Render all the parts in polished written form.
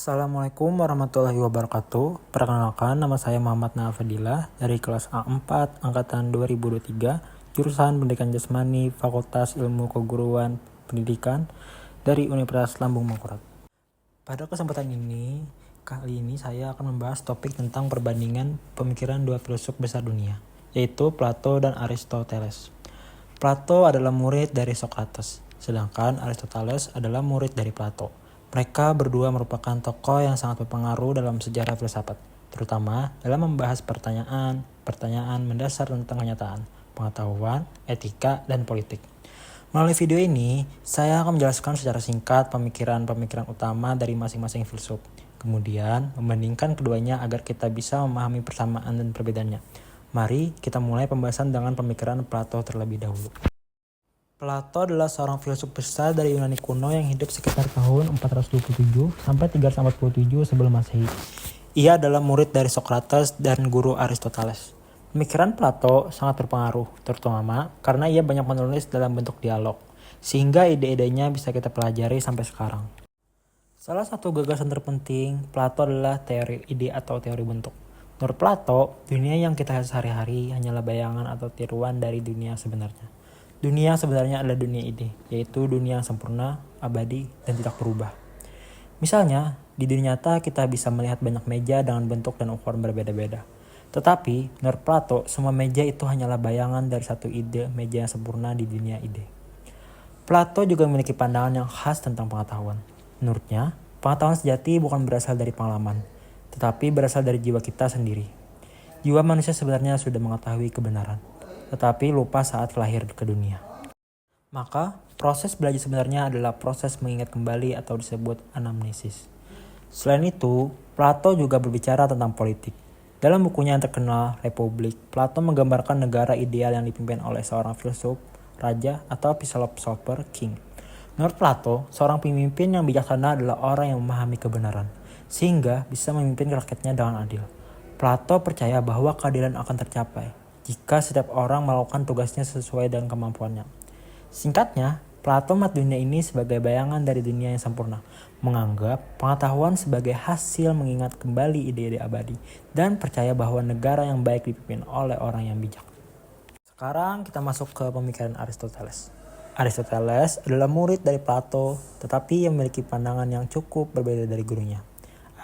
Assalamualaikum warahmatullahi wabarakatuh. Perkenalkan, nama saya Muhammad Naafadilah dari kelas A4 angkatan 2023, jurusan Pendidikan Jasmani, Fakultas Ilmu Keguruan Pendidikan dari Universitas Lambung Mangkurat. Pada kesempatan kali ini saya akan membahas topik tentang perbandingan pemikiran dua filsuf besar dunia, yaitu Plato dan Aristoteles. Plato adalah murid dari Socrates, sedangkan Aristoteles adalah murid dari Plato. Mereka berdua merupakan tokoh yang sangat berpengaruh dalam sejarah filsafat, terutama dalam membahas pertanyaan mendasar tentang kenyataan, pengetahuan, etika, dan politik. Melalui video ini, saya akan menjelaskan secara singkat pemikiran-pemikiran utama dari masing-masing filsuf, kemudian membandingkan keduanya agar kita bisa memahami persamaan dan perbedaannya. Mari kita mulai pembahasan dengan pemikiran Plato terlebih dahulu. Plato adalah seorang filsuf besar dari Yunani kuno yang hidup sekitar tahun 427 sampai 347 sebelum Masehi. Ia adalah murid dari Socrates dan guru Aristoteles. Pemikiran Plato sangat berpengaruh, terutama karena ia banyak menulis dalam bentuk dialog, sehingga ide-idenya bisa kita pelajari sampai sekarang. Salah satu gagasan terpenting Plato adalah teori ide atau teori bentuk. Menurut Plato, dunia yang kita lihat sehari-hari hanyalah bayangan atau tiruan dari dunia sebenarnya. Dunia sebenarnya adalah dunia ide, yaitu dunia yang sempurna, abadi, dan tidak berubah. Misalnya, di dunia nyata kita bisa melihat banyak meja dengan bentuk dan ukuran berbeda-beda. Tetapi, menurut Plato, semua meja itu hanyalah bayangan dari satu ide meja yang sempurna di dunia ide. Plato juga memiliki pandangan yang khas tentang pengetahuan. Menurutnya, pengetahuan sejati bukan berasal dari pengalaman, tetapi berasal dari jiwa kita sendiri. Jiwa manusia sebenarnya sudah mengetahui kebenaran, tetapi lupa saat lahir ke dunia. Maka, proses belajar sebenarnya adalah proses mengingat kembali atau disebut anamnesis. Selain itu, Plato juga berbicara tentang politik. Dalam bukunya yang terkenal, Republik, Plato menggambarkan negara ideal yang dipimpin oleh seorang filsuf, raja, atau philosopher king. Menurut Plato, seorang pemimpin yang bijaksana adalah orang yang memahami kebenaran, sehingga bisa memimpin rakyatnya dengan adil. Plato percaya bahwa keadilan akan tercapai jika setiap orang melakukan tugasnya sesuai dengan kemampuannya. Singkatnya, Plato melihat dunia ini sebagai bayangan dari dunia yang sempurna, menganggap pengetahuan sebagai hasil mengingat kembali ide-ide abadi, dan percaya bahwa negara yang baik dipimpin oleh orang yang bijak. Sekarang kita masuk ke pemikiran Aristoteles. Aristoteles adalah murid dari Plato, tetapi yang memiliki pandangan yang cukup berbeda dari gurunya.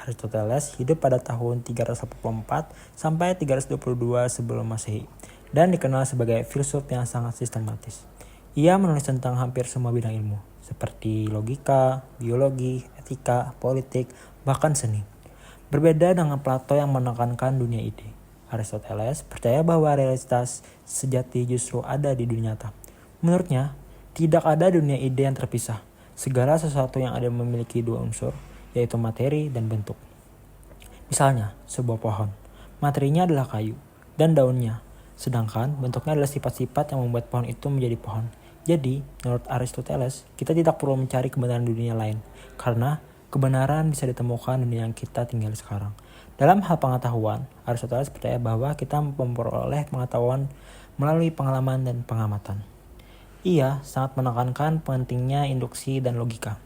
Aristoteles hidup pada tahun 384 sampai 322 sebelum Masehi dan dikenal sebagai filsuf yang sangat sistematis. Ia menulis tentang hampir semua bidang ilmu, seperti logika, biologi, etika, politik, bahkan seni. Berbeda dengan Plato yang menekankan dunia ide, Aristoteles percaya bahwa realitas sejati justru ada di dunia nyata. Menurutnya, tidak ada dunia ide yang terpisah. Segala sesuatu yang ada memiliki dua unsur, yaitu materi dan bentuk. Misalnya, sebuah pohon. Materinya adalah kayu dan daunnya, sedangkan bentuknya adalah sifat-sifat yang membuat pohon itu menjadi pohon. Jadi, menurut Aristoteles, kita tidak perlu mencari kebenaran di dunia lain, karena kebenaran bisa ditemukan di dunia yang kita tinggal sekarang. Dalam hal pengetahuan, Aristoteles percaya bahwa kita memperoleh pengetahuan melalui pengalaman dan pengamatan. Ia sangat menekankan pentingnya induksi dan logika.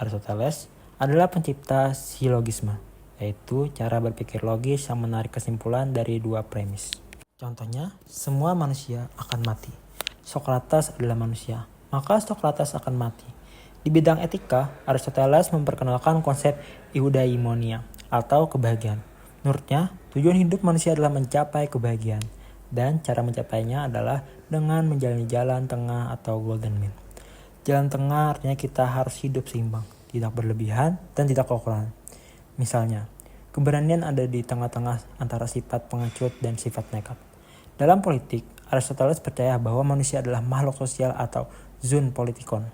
Aristoteles adalah pencipta silogisme, yaitu cara berpikir logis yang menarik kesimpulan dari dua premis. Contohnya, semua manusia akan mati. Socrates adalah manusia, maka Socrates akan mati. Di bidang etika, Aristoteles memperkenalkan konsep eudaimonia atau kebahagiaan. Menurutnya, tujuan hidup manusia adalah mencapai kebahagiaan, dan cara mencapainya adalah dengan menjalani jalan tengah atau golden mean. Jalan tengah artinya kita harus hidup seimbang, tidak berlebihan dan tidak kekurangan. Misalnya, keberanian ada di tengah-tengah antara sifat pengecut dan sifat nekat. Dalam politik, Aristoteles percaya bahwa manusia adalah makhluk sosial atau zoon politikon.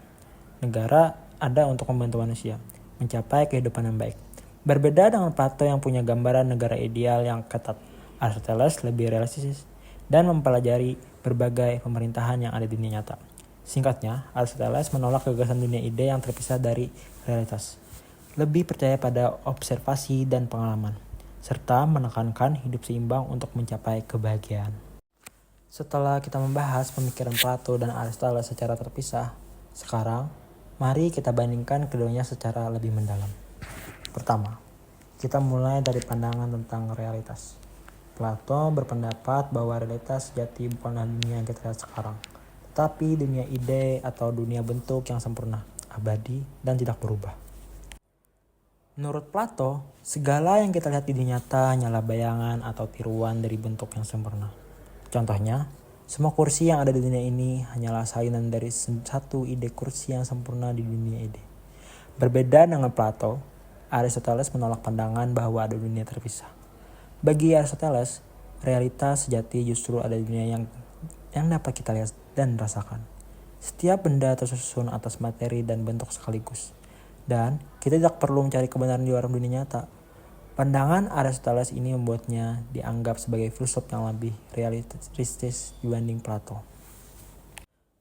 Negara ada untuk membantu manusia mencapai kehidupan yang baik. Berbeda dengan Plato yang punya gambaran negara ideal yang ketat, Aristoteles lebih realistis dan mempelajari berbagai pemerintahan yang ada di dunia nyata. Singkatnya, Aristoteles menolak gagasan dunia ide yang terpisah dari realitas. Lebih percaya pada observasi dan pengalaman, serta menekankan hidup seimbang untuk mencapai kebahagiaan. Setelah kita membahas pemikiran Plato dan Aristoteles secara terpisah, sekarang mari kita bandingkan keduanya secara lebih mendalam. Pertama, kita mulai dari pandangan tentang realitas. Plato berpendapat bahwa realitas sejati bukanlah dunia yang kita lihat sekarang, tetapi dunia ide atau dunia bentuk yang sempurna, abadi, dan tidak berubah. Menurut Plato, segala yang kita lihat di dunia nyata hanyalah bayangan atau tiruan dari bentuk yang sempurna. Contohnya, semua kursi yang ada di dunia ini hanyalah salinan dari satu ide kursi yang sempurna di dunia ide. Berbeda dengan Plato, Aristoteles menolak pandangan bahwa ada dunia terpisah. Bagi Aristoteles, realitas sejati justru ada di dunia yang dapat kita lihat dan rasakan. Setiap benda tersusun atas materi dan bentuk sekaligus. Dan kita tidak perlu mencari kebenaran di luar dunia nyata. Pandangan Aristoteles ini membuatnya dianggap sebagai filsuf yang lebih realistis dibanding Plato.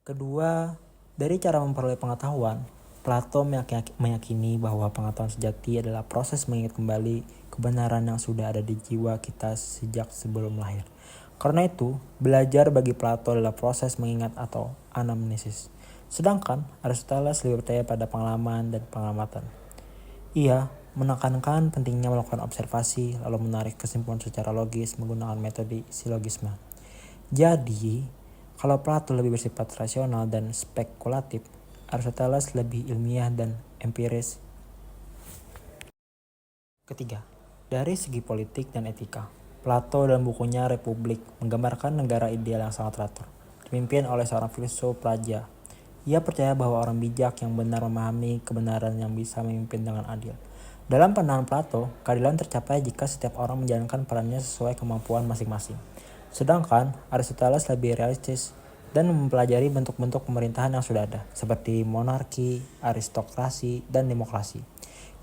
Kedua, dari cara memperoleh pengetahuan, Plato meyakini bahwa pengetahuan sejati adalah proses mengingat kembali kebenaran yang sudah ada di jiwa kita sejak sebelum lahir. Karena itu, belajar bagi Plato adalah proses mengingat atau anamnesis. Sedangkan Aristoteles lebih percaya pada pengalaman dan pengamatan. Ia menekankan pentingnya melakukan observasi lalu menarik kesimpulan secara logis menggunakan metode silogisme. Jadi, kalau Plato lebih bersifat rasional dan spekulatif, Aristoteles lebih ilmiah dan empiris. Ketiga, dari segi politik dan etika, Plato dalam bukunya Republik menggambarkan negara ideal yang sangat teratur, dipimpin oleh seorang filsuf raja. Ia percaya bahwa orang bijak yang benar memahami kebenaran yang bisa memimpin dengan adil. Dalam pandangan Plato, keadilan tercapai jika setiap orang menjalankan perannya sesuai kemampuan masing-masing. Sedangkan Aristoteles lebih realistis dan mempelajari bentuk-bentuk pemerintahan yang sudah ada, seperti monarki, aristokrasi, dan demokrasi.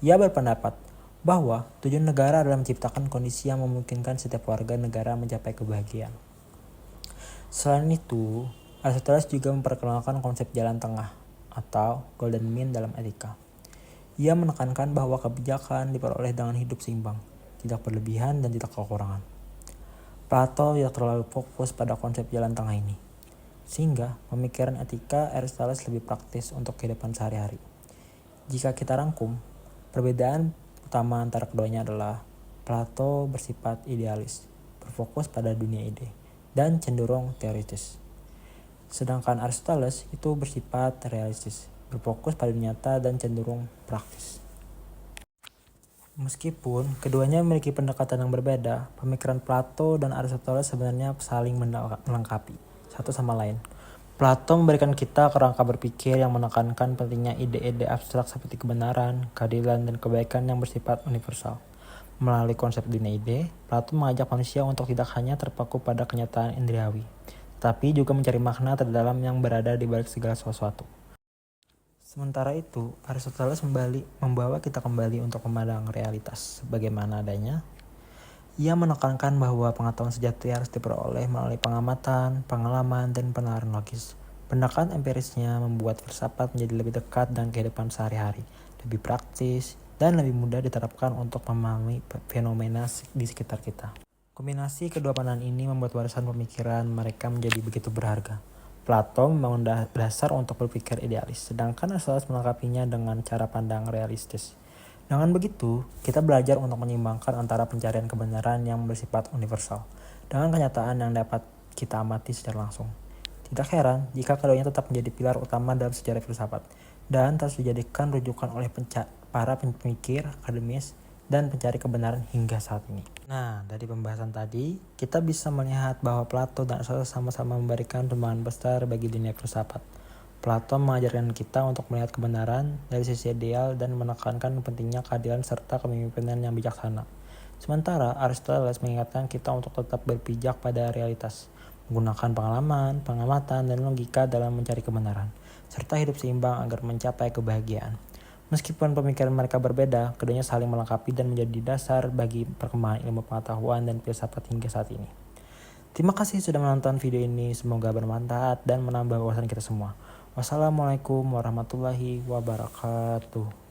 Ia berpendapat bahwa tujuan negara adalah menciptakan kondisi yang memungkinkan setiap warga negara mencapai kebahagiaan. Selain itu, Aristoteles juga memperkenalkan konsep jalan tengah atau golden mean dalam etika. Ia menekankan bahwa kebijakan diperoleh dengan hidup seimbang, tidak berlebihan dan tidak kekurangan. Plato tidak terlalu fokus pada konsep jalan tengah ini, sehingga pemikiran etika Aristoteles lebih praktis untuk kehidupan sehari-hari. Jika kita rangkum, perbedaan utama antara keduanya adalah Plato bersifat idealis, berfokus pada dunia ide, dan cenderung teoritis. Sedangkan Aristoteles itu bersifat realistis, berfokus pada dunia nyata dan cenderung praktis. Meskipun keduanya memiliki pendekatan yang berbeda, pemikiran Plato dan Aristoteles sebenarnya saling melengkapi satu sama lain. Plato memberikan kita kerangka berpikir yang menekankan pentingnya ide-ide abstrak seperti kebenaran, keadilan, dan kebaikan yang bersifat universal. Melalui konsep dunia ide, Plato mengajak manusia untuk tidak hanya terpaku pada kenyataan indriawi, tapi juga mencari makna terdalam yang berada di balik segala sesuatu. Sementara itu, Aristoteles membawa kita kembali untuk memandang realitas bagaimana adanya. Ia menekankan bahwa pengetahuan sejati harus diperoleh melalui pengamatan, pengalaman, dan penalaran logis. Pendekatan empirisnya membuat filsafat menjadi lebih dekat dengan kehidupan sehari-hari, lebih praktis, dan lebih mudah diterapkan untuk memahami fenomena di sekitar kita. Kombinasi kedua pandangan ini membuat warisan pemikiran mereka menjadi begitu berharga. Plato membangun dasar untuk berpikir idealis, sedangkan Aristoteles melengkapinya dengan cara pandang realistis. Dengan begitu, kita belajar untuk menyeimbangkan antara pencarian kebenaran yang bersifat universal dengan kenyataan yang dapat kita amati secara langsung. Tidak heran jika keduanya tetap menjadi pilar utama dalam sejarah filsafat dan terus dijadikan rujukan oleh para pemikir akademis dan pencari kebenaran hingga saat ini. Nah, dari pembahasan tadi, kita bisa melihat bahwa Plato dan Aristoteles sama-sama memberikan sumbangan besar bagi dunia filsafat. Plato mengajarkan kita untuk melihat kebenaran dari sisi ideal dan menekankan pentingnya keadilan serta kepemimpinan yang bijaksana. Sementara Aristoteles mengingatkan kita untuk tetap berpijak pada realitas, menggunakan pengalaman, pengamatan, dan logika dalam mencari kebenaran, serta hidup seimbang agar mencapai kebahagiaan. Meskipun pemikiran mereka berbeda, keduanya saling melengkapi dan menjadi dasar bagi perkembangan ilmu pengetahuan dan filsafat hingga saat ini. Terima kasih sudah menonton video ini, semoga bermanfaat dan menambah wawasan kita semua. Wassalamualaikum warahmatullahi wabarakatuh.